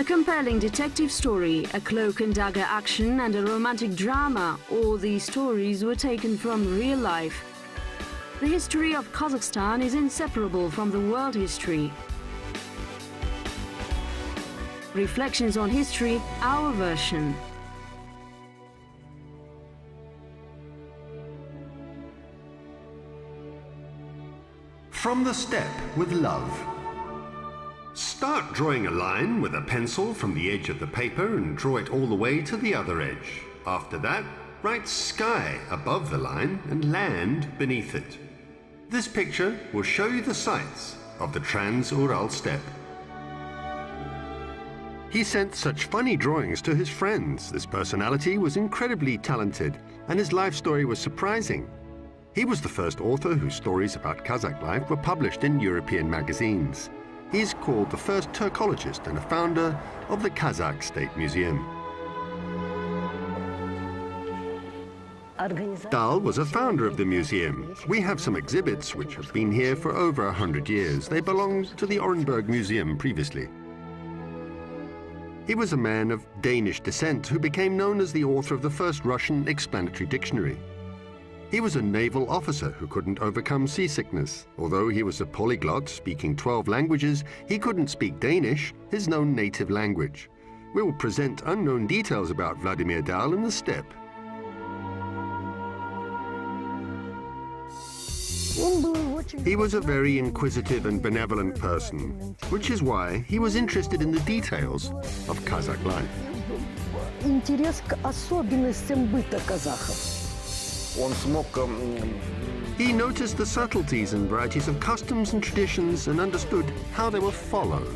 A compelling detective story, a cloak and dagger action, and a romantic drama, all these stories were taken from real life. The history of Kazakhstan is inseparable from the world history. Reflections on history, our version. From the steppe with love. Start drawing a line with a pencil from the edge of the paper and draw it all the way to the other edge. After that, write sky above the line and land beneath it. This picture will show you the sights of the Trans-Ural steppe. He sent such funny drawings to his friends. This personality was incredibly talented, and his life story was surprising. He was the first author whose stories about Kazakh life were published in European magazines. He is called the first Turkologist and a founder of the Kazakh State Museum. Dal was a founder of the museum. We have some exhibits which have been here for over 100 years. They belonged to the Orenburg Museum previously. He was a man of Danish descent who became known as the author of the first Russian Explanatory Dictionary. He was a naval officer who couldn't overcome seasickness. Although he was a polyglot speaking 12 languages, he couldn't speak Danish, his known native language. We will present unknown details about Vladimir Dal in the steppe. He was a very inquisitive and benevolent person, which is why he was interested in the details of Kazakh life. He noticed the subtleties and varieties of customs and traditions and understood how they were followed.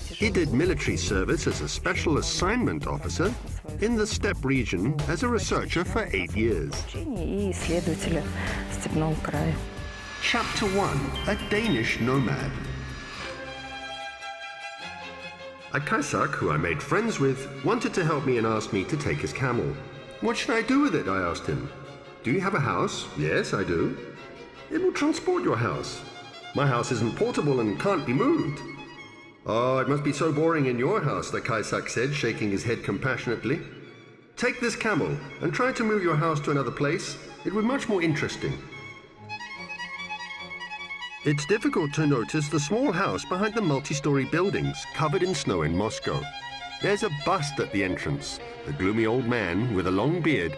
He did military service as a special assignment officer in the steppe region as a researcher for 8 years. Chapter 1, a Danish nomad. A Kazakh who I made friends with wanted to help me and asked me to take his camel. What should I do with it? I asked him. Do you have a house? Yes, I do. It will transport your house. My house isn't portable and can't be moved. Oh, it must be so boring in your house, the Kazakh said, shaking his head compassionately. Take this camel and try to move your house to another place. It would be much more interesting. It's difficult to notice the small house behind the multi-story buildings covered in snow in Moscow. There's a bust at the entrance. The gloomy old man with a long beard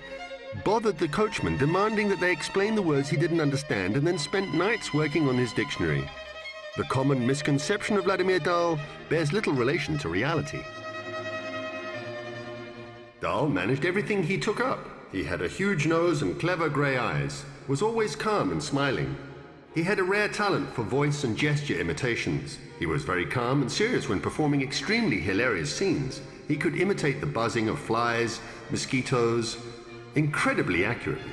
bothered the coachman, demanding that they explain the words he didn't understand, and then spent nights working on his dictionary. The common misconception of Vladimir Dal bears little relation to reality. Dal managed everything he took up. He had a huge nose and clever grey eyes, was always calm and smiling. He had a rare talent for voice and gesture imitations. He was very calm and serious when performing extremely hilarious scenes. He could imitate the buzzing of flies, mosquitoes, incredibly accurately.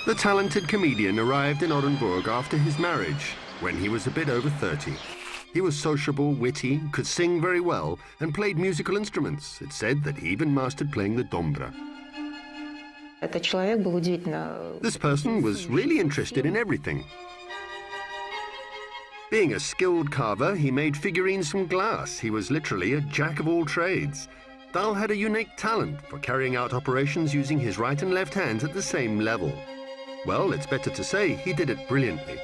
The talented comedian arrived in Orenburg after his marriage, when he was a bit over 30. He was sociable, witty, could sing very well, and played musical instruments. It's said that he even mastered playing the dombra. This person was really interested in everything. Being a skilled carver, he made figurines from glass. He was literally a jack of all trades. Dal had a unique talent for carrying out operations using his right and left hands at the same level. Well, it's better to say he did it brilliantly.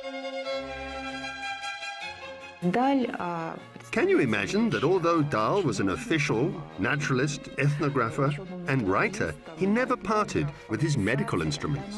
Can you imagine that although Dal was an official, naturalist, ethnographer, and writer, he never parted with his medical instruments?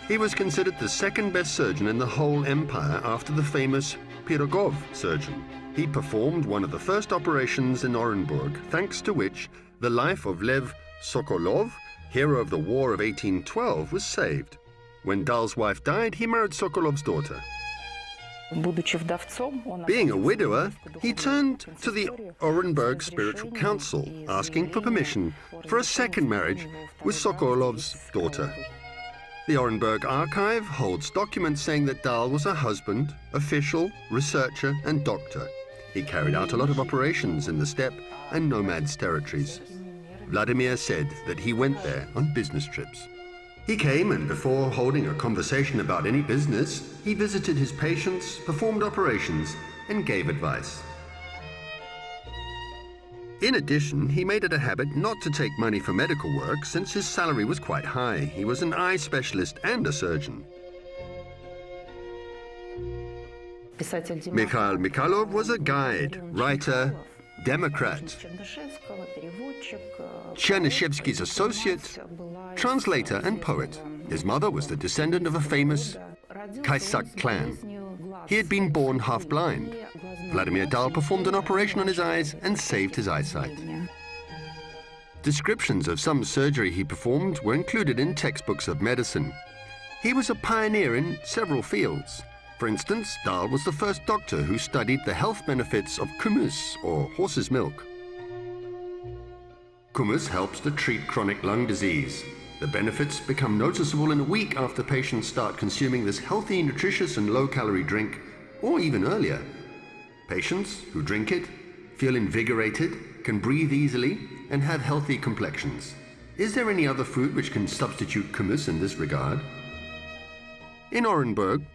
He was considered the second best surgeon in the whole empire after the famous Pirogov surgeon. He performed one of the first operations in Orenburg, thanks to which the life of Lev Sokolov, hero of the War of 1812, was saved. When Dal's wife died, he married Sokolov's daughter. Being a widower, he turned to the Orenburg Spiritual Council, asking for permission for a second marriage with Sokolov's daughter. The Orenburg archive holds documents saying that Dal was a husband, official, researcher, and doctor. He carried out a lot of operations in the steppe and nomads' territories. Vladimir said that he went there on business trips. He came, and before holding a conversation about any business, he visited his patients, performed operations, and gave advice. In addition, he made it a habit not to take money for medical work since his salary was quite high. He was an eye specialist and a surgeon. Mikhail Mikhailov was a guide, writer, Democrat, Chernyshevsky's associate, translator and poet. His mother was the descendant of a famous Kazakh clan. He had been born half-blind. Vladimir Dal performed an operation on his eyes and saved his eyesight. Descriptions of some surgery he performed were included in textbooks of medicine. He was a pioneer in several fields. For instance, Dal was the first doctor who studied the health benefits of kumis, or horse's milk. Kumis helps to treat chronic lung disease. The benefits become noticeable in a week after patients start consuming this healthy, nutritious and low-calorie drink, or even earlier. Patients who drink it feel invigorated, can breathe easily, and have healthy complexions. Is there any other food which can substitute kumis in this regard? In Orenburg,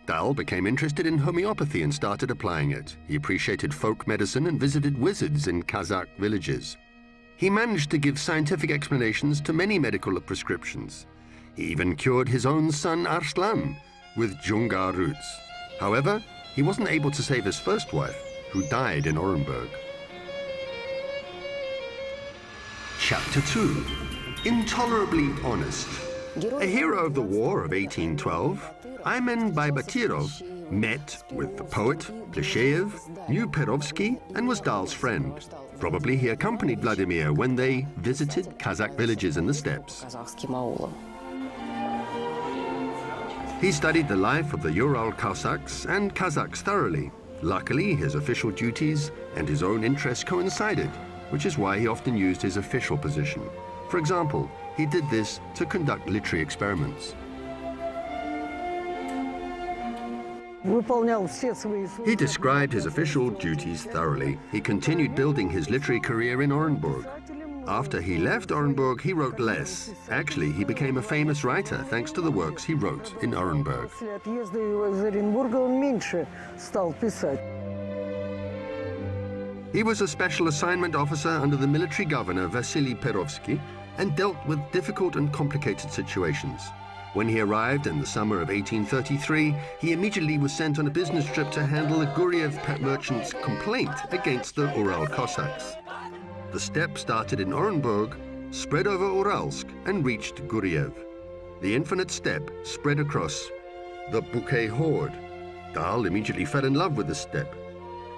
Dal became interested in homeopathy and started applying it. He appreciated folk medicine and visited wizards in Kazakh villages. He managed to give scientific explanations to many medical prescriptions. He even cured his own son Arslan with Jungar roots. However, he wasn't able to save his first wife, who died in Orenburg. Chapter 2. Intolerably Honest. A hero of the War of 1812, Aymen Baybatyrov met with the poet Plesheyev, knew Perovsky, and was Dal's friend. Probably he accompanied Vladimir when they visited Kazakh villages in the steppes. He studied the life of the Ural Cossacks and Kazakhs thoroughly. Luckily, his official duties and his own interests coincided, which is why he often used his official position. For example, he did this to conduct literary experiments. He described his official duties thoroughly. He continued building his literary career in Orenburg. After he left Orenburg, he wrote less. Actually, he became a famous writer thanks to the works he wrote in Orenburg. He was a special assignment officer under the military governor Vasily Perovsky and dealt with difficult and complicated situations. When he arrived in the summer of 1833, he immediately was sent on a business trip to handle a Guryev merchant's complaint against the Ural Cossacks. The steppe started in Orenburg, spread over Uralsk, and reached Guryev. The infinite steppe spread across the Bukay horde. Dal immediately fell in love with the steppe.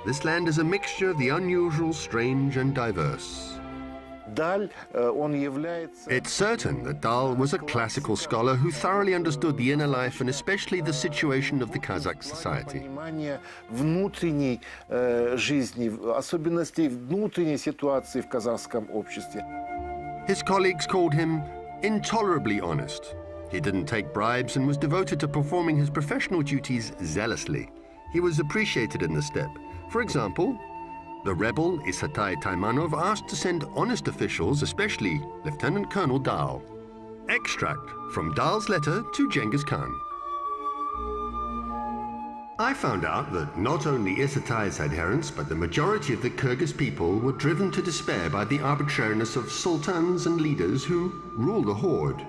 This land is a mixture of the unusual, strange, and diverse. It's certain that Dal was a classical scholar who thoroughly understood the inner life and especially the situation of the Kazakh society. His colleagues called him intolerably honest. He didn't take bribes and was devoted to performing his professional duties zealously. He was appreciated in the steppe. For example, the rebel Isatai Taimanov asked to send honest officials, especially Lieutenant Colonel Dal. Extract from Dal's letter to Genghis Khan. I found out that not only Isatai's adherents, but the majority of the Kyrgyz people were driven to despair by the arbitrariness of sultans and leaders who rule the horde.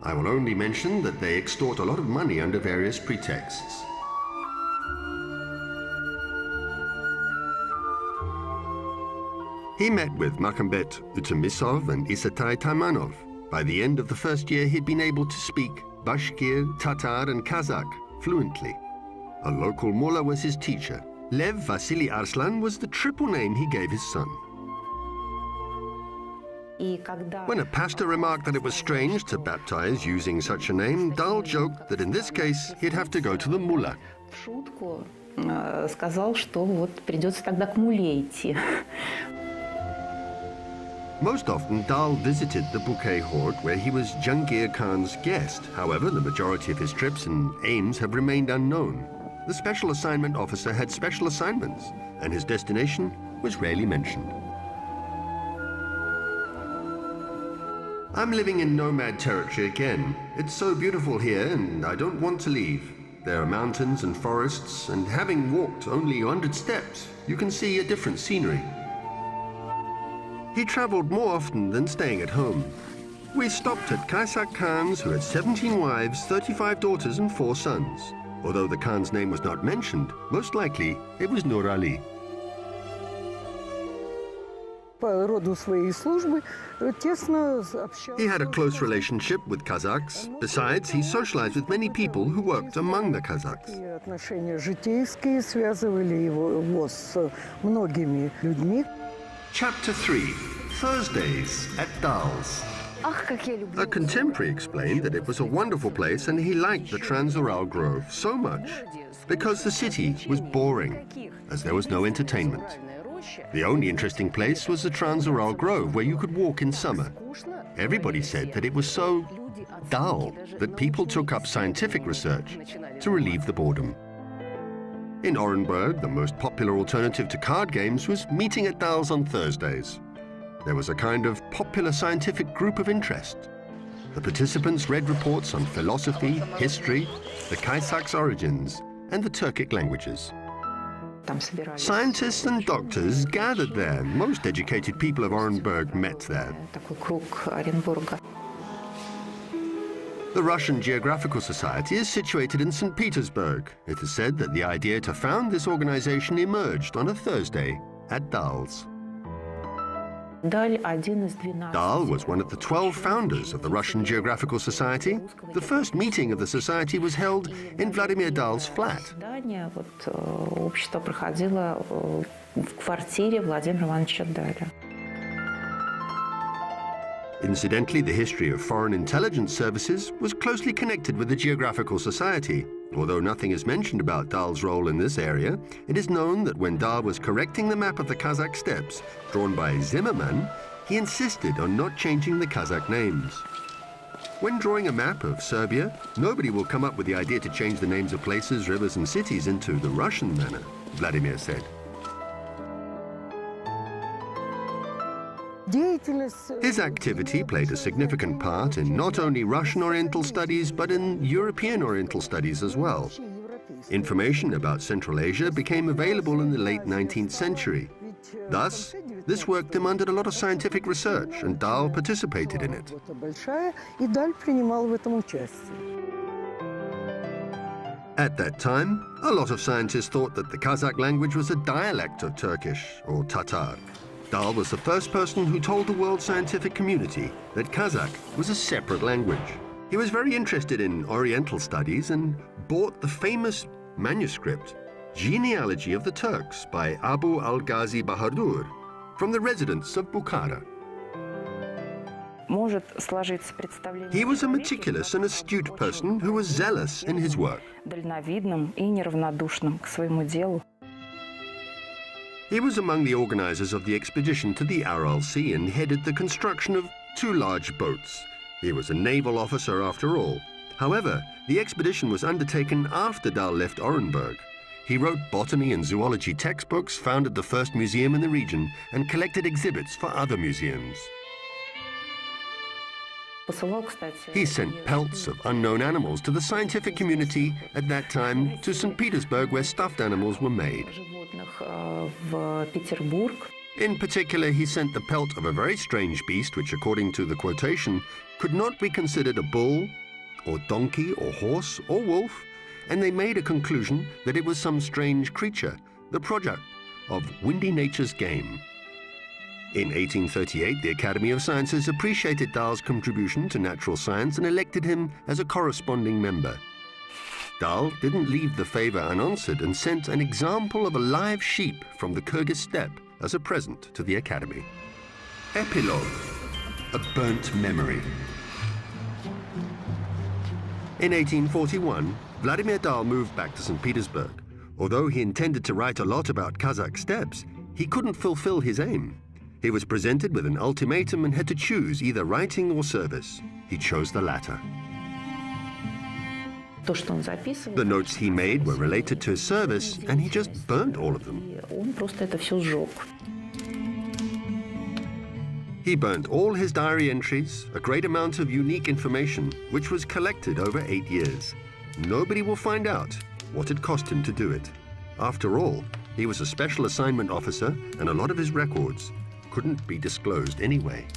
I will only mention that they extort a lot of money under various pretexts. He met with Makhambet Utamisov and Isatai Taimanov. By the end of the first year, he'd been able to speak Bashkir, Tatar, and Kazakh fluently. A local mullah was his teacher. Lev Vasily Arslan was the triple name he gave his son. When a pastor remarked that it was strange to baptize using such a name, Dal joked that in this case, he'd have to go to the mullah. Сказал, что вот придется тогда к мулле идти. Most often, Dal visited the Bukay horde where he was Jahangir Khan's guest. However, the majority of his trips and aims have remained unknown. The special assignment officer had special assignments, and his destination was rarely mentioned. I'm living in nomad territory again. It's so beautiful here and I don't want to leave. There are mountains and forests, and having walked only 100 steps, you can see a different scenery. He traveled more often than staying at home. We stopped at Kazakh Khans who had 17 wives, 35 daughters and 4 sons. Although the Khan's name was not mentioned, most likely it was Nur Ali. He had a close relationship with Kazakhs. Besides, he socialized with many people who worked among the Kazakhs. Chapter 3. Thursdays at Dal's. A contemporary explained that it was a wonderful place and he liked the Trans-Ural Grove so much because the city was boring, as there was no entertainment. The only interesting place was the Trans-Ural Grove, where you could walk in summer. Everybody said that it was so dull that people took up scientific research to relieve the boredom. In Orenburg, the most popular alternative to card games was meeting at Dal's on Thursdays. There was a kind of popular scientific group of interest. The participants read reports on philosophy, history, the Kazakh's origins, and the Turkic languages. Scientists and doctors gathered there. Most educated people of Orenburg met there. The Russian Geographical Society is situated in St. Petersburg. It is said that the idea to found this organization emerged on a Thursday at Dal's. Dal was one of the 12 founders of the Russian Geographical Society. The first meeting of the society was held in Vladimir Dal's flat. Incidentally, the history of foreign intelligence services was closely connected with the Geographical Society. Although nothing is mentioned about Dal's role in this area, it is known that when Dal was correcting the map of the Kazakh steppes, drawn by Zimmermann, he insisted on not changing the Kazakh names. When drawing a map of Serbia, nobody will come up with the idea to change the names of places, rivers and cities into the Russian manner, Vladimir said. His activity played a significant part in not only Russian Oriental studies, but in European Oriental studies as well. Information about Central Asia became available in the late 19th century. Thus, this work demanded a lot of scientific research, and Dal participated in it. At that time, a lot of scientists thought that the Kazakh language was a dialect of Turkish or Tatar. Dal was the first person who told the world scientific community that Kazakh was a separate language. He was very interested in Oriental studies and bought the famous manuscript, Genealogy of the Turks by Abu al-Ghazi Bahadur, from the residents of Bukhara. He was a meticulous and astute person who was zealous in his work. He was among the organizers of the expedition to the Aral Sea and headed the construction of 2 large boats. He was a naval officer after all. However, the expedition was undertaken after Dal left Orenburg. He wrote botany and zoology textbooks, founded the first museum in the region, and collected exhibits for other museums. He sent pelts of unknown animals to the scientific community at that time to St. Petersburg, where stuffed animals were made. In particular, he sent the pelt of a very strange beast which, according to the quotation, could not be considered a bull, or donkey, or horse, or wolf, and they made a conclusion that it was some strange creature, the product of windy nature's game. In 1838, the Academy of Sciences appreciated Dal's contribution to natural science and elected him as a corresponding member. Dal didn't leave the favor unanswered and sent an example of a live sheep from the Kyrgyz steppe as a present to the Academy. Epilogue, a burnt memory. In 1841, Vladimir Dal moved back to St. Petersburg. Although he intended to write a lot about Kazakh steppes, he couldn't fulfill his aim. He was presented with an ultimatum and had to choose either writing or service. He chose the latter. The notes he made were related to his service, and he just burnt all of them. He burnt all his diary entries, a great amount of unique information, which was collected over 8 years. Nobody will find out what it cost him to do it. After all, he was a special assignment officer, and a lot of his records couldn't be disclosed anyway.